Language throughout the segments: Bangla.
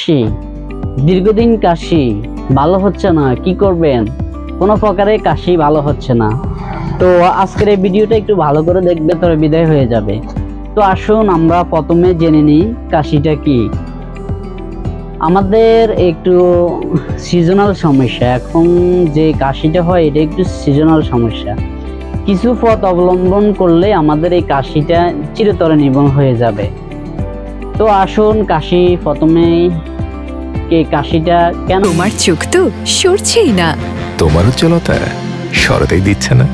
কাশি, দীর্ঘদিন কাশি ভালো হচ্ছে না, কি করবেন? কোনো প্রকারে কাশি ভালো হচ্ছে না। তো আজকের এই ভিডিওটা একটু ভালো করে দেখবে, তবে বিদায় হয়ে যাবে। তো আসুন আমরা প্রথমে জেনে নিই কাশিটা কি। আমাদের একটু সিজনাল সমস্যা, এখন যে কাশিটা হয় এটা একটু সিজনাল সমস্যা। কিছু পথ অবলম্বন করলে আমাদের এই কাশিটা চিরতরে নির্মূল হয়ে যাবে। তো আসুন কাশি প্রথমেই কাশিটা কেন? তোমার চোখ তো সরছেই না, তোমার উজ্জ্বলতা সরতেই দিচ্ছে না।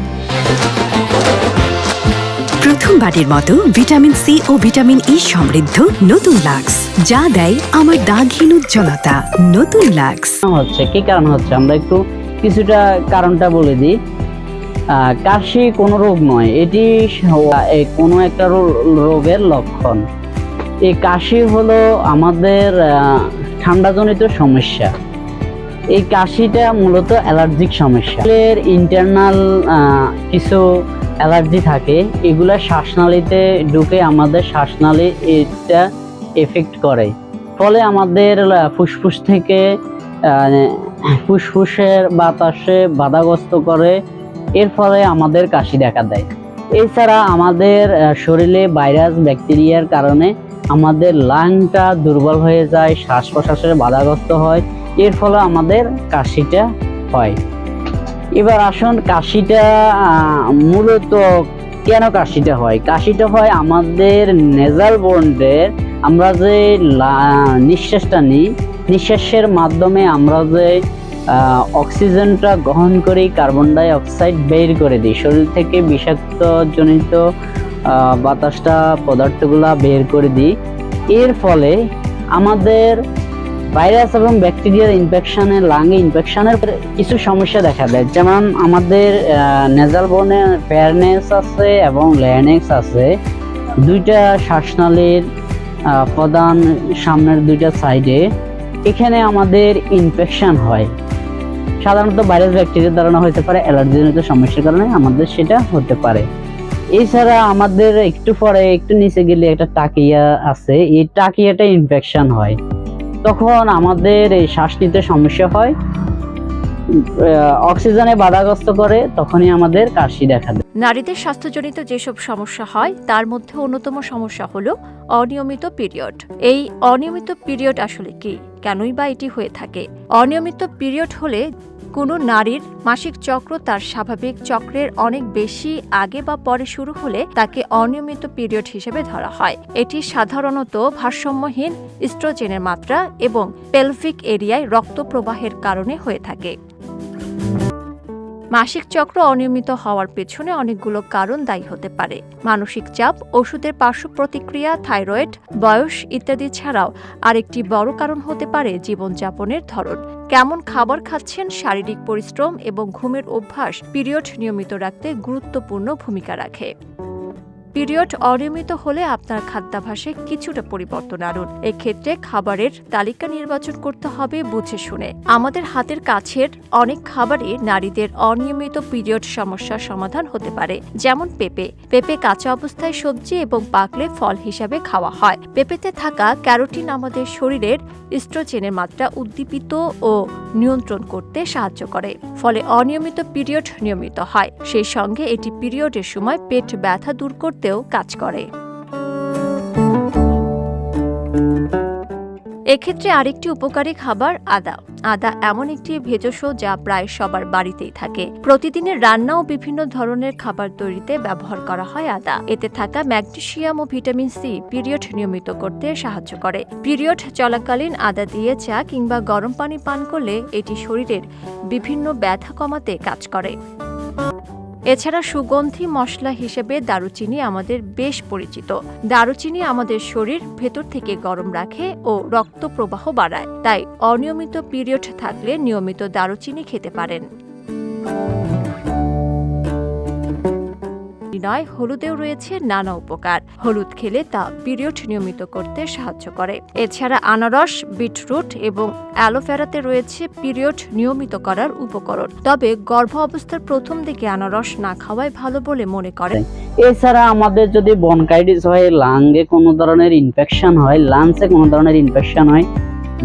প্রথমবারের মতো ভিটামিন সি ও ভিটামিন ই সমৃদ্ধ নতুন লাক্স, যা দেয় আমার দাগহীন উজ্জ্বলতা। নতুন লাক্স হচ্ছে কি কারণ হচ্ছে, আমরা একটু কিছুটা কারণটা বলে দিই। কাশি কোনো রোগ নয়, এটি কোনো একটা রোগের লক্ষণ। এই কাশি হলো আমাদের ঠান্ডাজনিত সমস্যা। এই কাশিটা মূলত অ্যালার্জিক সমস্যা। ইন্টারনাল কিছু অ্যালার্জি থাকে, এগুলা শ্বাসনালীতে ঢুকে আমাদের শ্বাসনালী এটা এফেক্ট করে। ফলে আমাদের ফুসফুস থেকে ফুসফুসের বাতাসে বাধাগ্রস্ত করে, এর ফলে আমাদের কাশি দেখা দেয়। এছাড়া আমাদের শরীরে ভাইরাস ব্যাকটেরিয়ার কারণে আমাদের লাংটা দুর্বল হয়ে যায়, শ্বাস প্রশ্বাসের বাধাগ্রস্ত হয়, এর ফলে আমাদের কাশিটা হয়। এবার আসুন কাশিটা মূলত কেন কাশিটা হয়। কাশিটা হয় আমাদের নেজাল বন্ডের, আমরা যে নিঃশ্বাসটা নিই, নিঃশ্বাসের মাধ্যমে আমরা যে অক্সিজেনটা গ্রহণ করি, কার্বন ডাই অক্সাইড বের করে দিই শরীর থেকে, বিষাক্ত জনিত বাতাসটা পদার্থগুলা বের করে দিই। এর ফলে আমাদের ভাইরাস এবং ব্যাকটেরিয়ার ইনফেকশনের, লাংয়ে ইনফেকশনের কিছু সমস্যা দেখা দেয়। যেমন আমাদের নেজাল বোনে ফেয়ারনেস আছে এবং ল্যারিংক্স আছে, দুইটা শ্বাসনালীর প্রধান সামনের দুইটা সাইডে, এখানে আমাদের ইনফেকশন হয়। সাধারণত ভাইরাস ব্যাকটেরিয়ার দ্বারা হতে পারে, অ্যালার্জিজনিত সমস্যার কারণে আমাদের সেটা হতে পারে। এছাড়া আমাদের একটু পরে একটু নিচে গেলে একটা টাকিয়া আছে, এই টাকিয়াটা ইনফেকশন হয়, তখন আমাদের এই শ্বাস নিতে সমস্যা হয়, অক্সিজেনে বাধাগ্রস্ত করে, তখনই আমাদের কাশি দেখা দেয়। নারীদের স্বাস্থ্যজনিত যেসব সমস্যা হয় তার মধ্যে অন্যতম সমস্যা হলো অনিয়মিত পিরিয়ড। এই অনিয়মিত পিরিয়ড আসলে কি, কেনই বা এটি হয়ে থাকে? অনিয়মিত পিরিয়ড হলে কোনো নারীর মাসিক চক্র তার স্বাভাবিক চক্রের অনেক বেশি আগে বা পরে শুরু হলে তাকে অনিয়মিত পিরিয়ড হিসেবে ধরা হয়। এটি সাধারণত ভারসাম্যহীন ইস্ট্রোজেনের মাত্রা এবং পেলভিক এরিয়ায় রক্ত প্রবাহের কারণে হয়ে থাকে। মাসিক চক্র অনিয়মিত হওয়ার পেছনে অনেকগুলো কারণ দায়ী হতে পারে। মানসিক চাপ, ওষুধের পার্শ্ব প্রতিক্রিয়া, থাইরয়েড, বয়স ইত্যাদি ছাড়াও আরেকটি বড় কারণ হতে পারে জীবনযাপনের ধরন। কেমন খাবার খাচ্ছেন, শারীরিক পরিশ্রম এবং ঘুমের অভ্যাস পিরিয়ড নিয়মিত রাখতে গুরুত্বপূর্ণ ভূমিকা রাখে। পিরিয়ড অনিয়মিত হলে আপনার খাদ্যাভ্যাসে কিছুটা পরিবর্তন আনুন। এক্ষেত্রে খাবারের তালিকা নির্বাচন করতে হবে বুঝে শুনে। আমাদের হাতের কাছের অনেক খাবারই নারীদের অনিয়মিত পিরিয়ড সমস্যার সমাধান হতে পারে। যেমন পেঁপে কাঁচা অবস্থায় সবজি এবং পাকলে ফল হিসাবে খাওয়া হয়। পেঁপেতে থাকা ক্যারোটিন আমাদের শরীরের ইস্ট্রোজেনের মাত্রা উদ্দীপিত ও নিয়ন্ত্রণ করতে সাহায্য করে, ফলে অনিয়মিত পিরিয়ড নিয়মিত হয়। সেই সঙ্গে এটি পিরিয়ডের সময় পেট ব্যথা দূর করতেও কাজ করে। এক্ষেত্রে আরেকটি উপকারী খাবার আদা। আদা এমন একটি ভেষজ যা প্রায় সবার বাড়িতেই থাকে। প্রতিদিনের রান্না ও বিভিন্ন ধরনের খাবার তৈরিতে ব্যবহার করা হয় আদা। এতে থাকা ম্যাগনেসিয়াম ও ভিটামিন সি পিরিয়ড নিয়মিত করতে সাহায্য করে। পিরিয়ড চলাকালীন আদা দিয়ে চা কিংবা গরম পানি পান করলে এটি শরীরের বিভিন্ন ব্যথা কমাতে কাজ করে। এছাড়া সুগন্ধি মশলা হিসেবে দারুচিনি আমাদের বেশ পরিচিত। দারুচিনি আমাদের শরীর ভেতর থেকে গরম রাখে ও রক্ত প্রবাহ বাড়ায়। তাই অনিয়মিত পিরিয়ড থাকলে নিয়মিত দারুচিনি খেতে পারেন। নয়, হলুদেও রয়েছে নানা উপকার। হলুদ খেলে তা পিরিয়ড নিয়মিত করতে সাহায্য করে। এছাড়া আনারস, বিটরুট এবং অ্যালোভেরাতে রয়েছে পিরিয়ড নিয়মিত করার উপকরণ। তবে গর্ভ অবস্থার প্রথম দিকে আনারস না খাওয়াই ভালো বলে মনে করেন। এছাড়া আমাদের যদি বনকাইটিস হয়, লাংয়ে কোনো ধরনের ইনফেকশন হয়, লাংসে কোনো ধরনের ইনফেকশন হয়,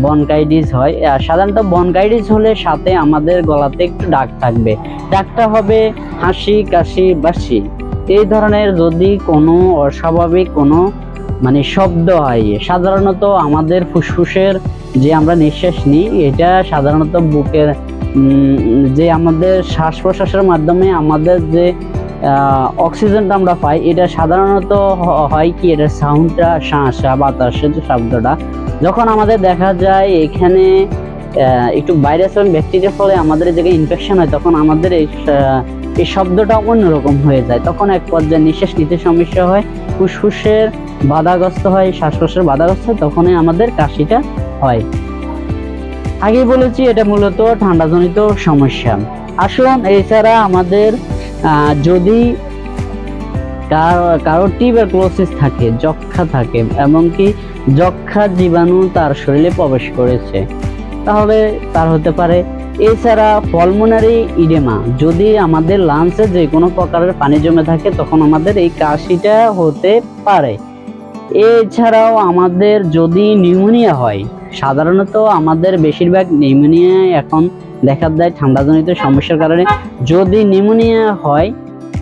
বনকাইটিস হয়। সাধারণত বনকাইটিস হলে সাথে আমাদের গলাতে একটু ডাক থাকবে, ডাকটা হবে হাসি, কাশি, বাসি। এই ধরনের যদি কোনো অস্বাভাবিক কোনো মানে শব্দ হয়, সাধারণত আমাদের ফুসফুসের যে আমরা নিঃশ্বাস নিই, এটা সাধারণত বুকের যে আমাদের শ্বাস প্রশ্বাসের মাধ্যমে আমাদের যে অক্সিজেনটা আমরা পাই, এটা সাধারণত হয় কি, এটা সাউন্ডটা শাঁসা বাতাসের যে শব্দটা, যখন আমাদের দেখা যায় এখানে একটু ভাইরাস এবং ব্যাকটেরিয়ার ফলে আমাদের এই জায়গায় ইনফেকশন হয়, তখন আমাদের এই শব্দটা অন্যরকম হয়ে যায়। তখন এক পর্যায়ে নিঃশ্বাস নিতে সমস্যা হয়, ফুসফুসের বাধাগ্রস্ত হয়, শ্বাস প্রশ্বাসের বাধাগ্রস্ত হয়, তখনই আমাদের কাশিটা হয়। আগে বলেছি এটা মূলত ঠান্ডাজনিত সমস্যা। আসুন, এছাড়া আমাদের যদি কারো টিউবারকুলোসিস থাকে, যক্ষা থাকে, এমনকি যক্ষা জীবাণু তার শরীরে প্রবেশ করেছে, তাহলে তার হতে পারে। এছাড়া পালমোনারি ইডেমা, যদি আমাদের লাংসে যে কোনো প্রকারের পানি জমে থাকে, তখন আমাদের এই কাশিটা হতে পারে। এছাড়াও আমাদের যদি নিউমোনিয়া হয়, সাধারণত আমাদের বেশিরভাগ নিউমোনিয়া এখন দেখা যায় ঠান্ডাজনিত সমস্যার কারণে। যদি নিউমোনিয়া হয়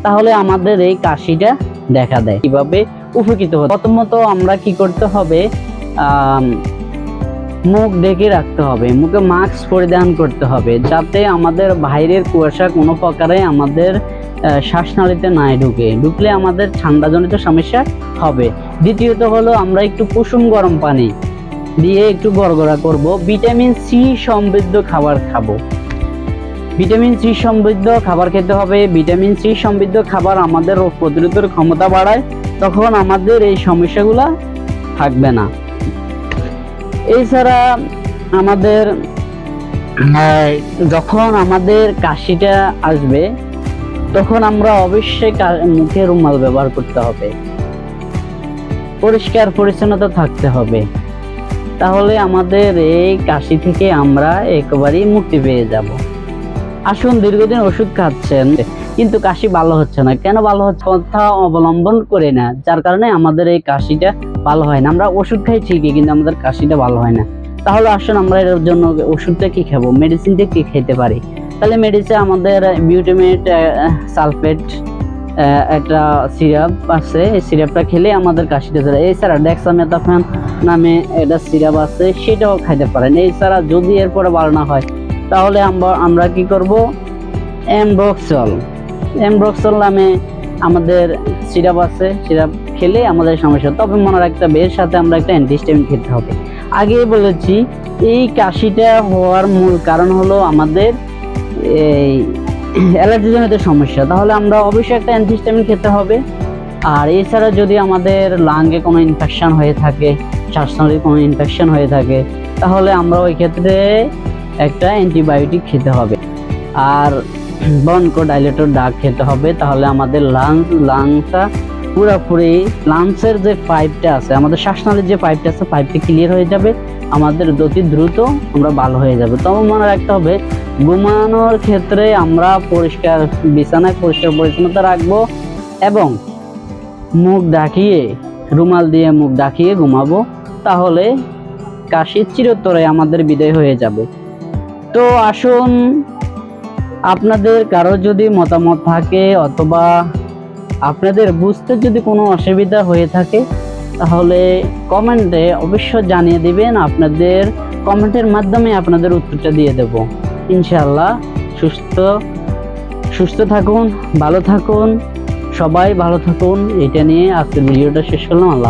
তাহলে আমাদের এই কাশিটা দেখা দেয়। কিভাবে উপকৃত হবে? প্রথমত আমরা কি করতে হবে, মুখ ঢেকে রাখতে হবে, মুখে মাস্ক পরিধান করতে হবে, যাতে আমাদের বাইরের কুয়াশা কোনো প্রকারে আমাদের শ্বাসনালীতে না ঢুকলে আমাদের ঠান্ডাজনিত সমস্যা হবে। দ্বিতীয়ত হলো আমরা একটু কুসুম গরম পানি দিয়ে একটু গড়গড়া করব, ভিটামিন সি সমৃদ্ধ খাবার খাবো। ভিটামিন সি সমৃদ্ধ খাবার খেতে হবে। ভিটামিন সি সমৃদ্ধ খাবার আমাদের রোগ প্রতিরোধের ক্ষমতা বাড়ায়, তখন আমাদের এই সমস্যাগুলো থাকবে না। এছাড়া আমাদের যখন আমাদের কাশিটা আসবে, তখন আমরা অবশ্যই মুখে রুমাল ব্যবহার করতে হবে, পরিষ্কার পরিচ্ছন্নতা থাকতে হবে, তাহলে আমাদের এই কাশি থেকে আমরা একেবারেই মুক্তি পেয়ে যাব। আসুন, দীর্ঘদিন ওষুধ খাচ্ছেন কিন্তু কাশি ভালো হচ্ছে না, কেন ভালো হচ্ছে? কথা অবলম্বন করে না, যার কারণে আমাদের এই কাশিটা ভালো হয় না। আমরা ওষুধ খাই ঠিকই, কিন্তু আমাদের কাশিটা ভালো হয় না। তাহলে আসুন, আমরা এর জন্য ওষুধটা কি খাবো, মেডিসিনটা কি খেতে পারি? তাহলে মেডিসিন আমাদের বিউটামেট সালফেট একটা সিরাপ আছে, এই সিরাপটা খেলে আমাদের কাশিটা চলে। এছাড়া ডেক্সামেথাসোন নামে একটা সিরাপ আছে, সেটাও খাইতে পারেন। এছাড়া যদি এরপরে ভালো না হয়, তাহলে আমরা কি করব, এমব্রক্সল নামে আমাদের সিরাপ আছে, সিরাপ খেলে আমাদের সমস্যা। তবে মনে রাখতে হবে, এর সাথে আমরা একটা অ্যান্টিহিস্টামিন খেতে হবে। আগেই বলেছি, এই কাশিটা হওয়ার মূল কারণ হলো আমাদের এই অ্যালার্জিজনিত সমস্যা, তাহলে আমরা অবশ্যই একটা অ্যান্টিহিস্টামিন খেতে হবে। আর এছাড়া যদি আমাদের লাংয়ে কোনো ইনফেকশন হয়ে থাকে, শ্বাসনালীর কোনো ইনফেকশন হয়ে থাকে, তাহলে আমরা ওই ক্ষেত্রে একটা অ্যান্টিবায়োটিক খেতে হবে। আর ব্রঙ্কোডাইলেটর ড্রাগ খেতে হবে, তাহলে আমাদের লাংসটা পুরোপুরি, লাংসের যে পাইপটা আছে, আমাদের শ্বাসনালীর যে পাইপটা আছে, পাইপটা ক্লিয়ার হয়ে যাবে, আমাদের অতি দ্রুত আমরা ভালো হয়ে যাবে। তবে মনে রাখতে হবে, ঘুমানোর ক্ষেত্রে আমরা বিছানায় পরিষ্কার পরিচ্ছন্নতা রাখবো এবং মুখ ঢাকিয়ে, রুমাল দিয়ে মুখ ঢাকিয়ে ঘুমাবো, তাহলে কাশি চিরতরে আমাদের বিদায় হয়ে যাবে। তো আসুন, আপনাদের কারো যদি মতামত থাকে অথবা আপনাদের বুঝতে যদি কোনো অসুবিধা হয়ে থাকে, তাহলে কমেন্টে অবশ্যই জানিয়ে দিবেন। আপনাদের কমেন্টের মাধ্যমে আপনাদের উত্তরটা দিয়ে দেব ইনশাআল্লাহ। সুস্থ থাকুন, ভালো থাকুন, সবাই ভালো থাকুন। এটা নিয়ে আজকের ভিডিওটা শেষ করলাম। আল্লাহ।